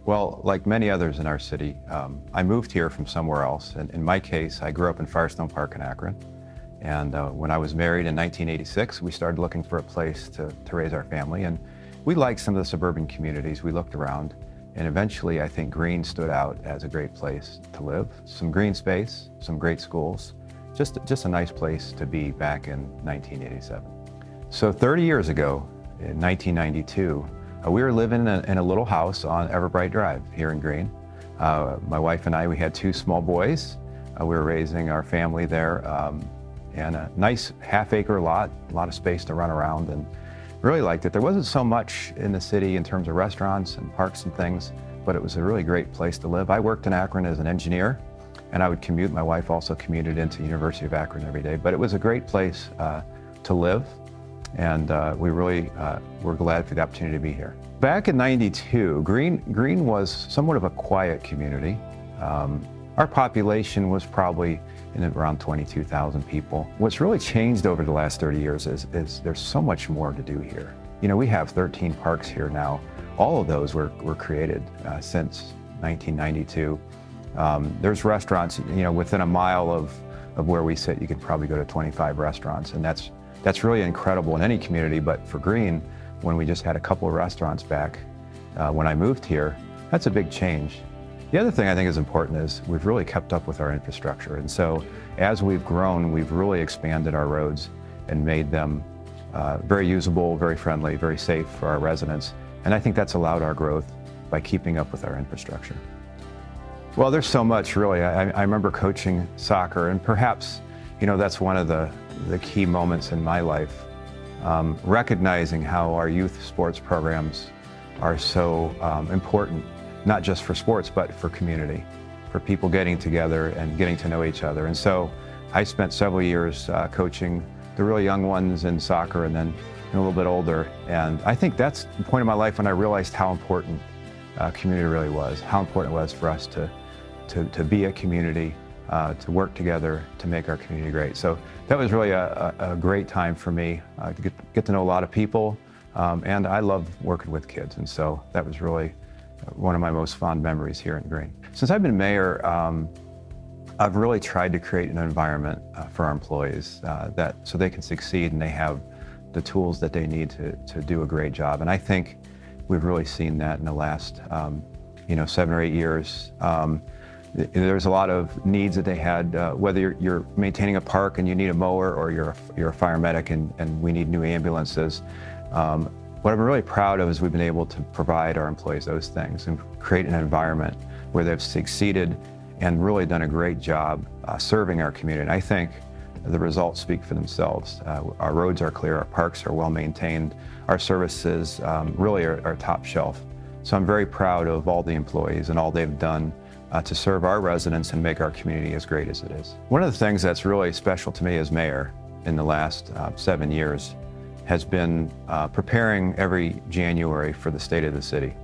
Well, like many others in our city, I moved here from somewhere else. And in my case, I grew up in Firestone Park in Akron. And when I was married in 1986, we started looking for a place to raise our family. And we liked some of the suburban communities. We looked around. And eventually, I think Green stood out as a great place to live. Some green space, some great schools, just a nice place to be back in 1987. So 30 years ago, in 1992, we were living in a little house on Everbright Drive here in Green. My wife and I, we had two small boys. We were raising our family there, and a nice half-acre lot, a lot of space to run around, and really liked it. There wasn't so much in the city in terms of restaurants and parks and things, but it was a really great place to live. I worked in Akron as an engineer, and I would commute. My wife also commuted into University of Akron every day, but it was a great place to live. And we really were glad for the opportunity to be here. Back in '92, Green was somewhat of a quiet community. Our population was probably in around 22,000 people. What's really changed over the last 30 years is there's so much more to do here. You know, we have 13 parks here now. All of those were created since 1992. There's restaurants, you know, within a mile of where we sit, you could probably go to 25 restaurants, and that's really incredible in any community, but for Green, when we just had a couple of restaurants back when I moved here, that's a big change. The other thing I think is important is we've really kept up with our infrastructure. And so as we've grown, we've really expanded our roads and made them very usable, very friendly, very safe for our residents. And I think that's allowed our growth by keeping up with our infrastructure. Well, there's so much really. I remember coaching soccer, and perhaps, you know, that's one of the key moments in my life, recognizing how our youth sports programs are so important, not just for sports, but for community, for people getting together and getting to know each other. And so I spent several years coaching the really young ones in soccer, and then a little bit older. And I think that's the point in my life when I realized how important community really was, how important it was for us to be a community, to work together to make our community great. So that was really a great time for me to get to know a lot of people, and I love working with kids, and so that was really one of my most fond memories here in Green. Since I've been mayor, I've really tried to create an environment for our employees so they can succeed and they have the tools that they need to do a great job. And I think we've really seen that in the last 7 or 8 years. There's a lot of needs that they had, whether you're maintaining a park and you need a mower, or you're a fire medic and we need new ambulances. What I'm really proud of is we've been able to provide our employees those things and create an environment where they've succeeded and really done a great job serving our community. And I think the results speak for themselves. Our roads are clear, our parks are well maintained, our services really are top shelf. So I'm very proud of all the employees and all they've done to serve our residents and make our community as great as it is. One of the things that's really special to me as mayor in the last 7 years has been preparing every January for the state of the city.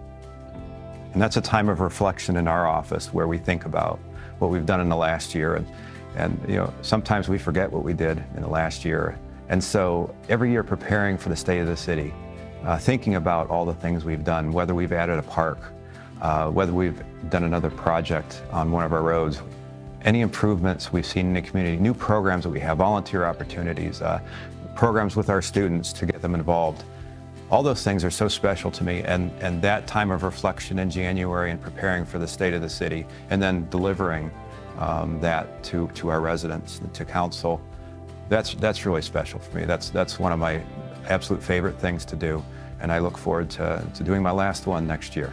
And that's a time of reflection in our office where we think about what we've done in the last year. And you know, sometimes we forget what we did in the last year. And so every year preparing for the state of the city, thinking about all the things we've done, whether we've added a park, whether we've done another project on one of our roads, any improvements we've seen in the community, new programs that we have, volunteer opportunities, programs with our students to get them involved. All those things are so special to me, and that time of reflection in January and preparing for the state of the city, and then delivering that to our residents, to council, that's really special for me. That's one of my absolute favorite things to do, and I look forward to doing my last one next year.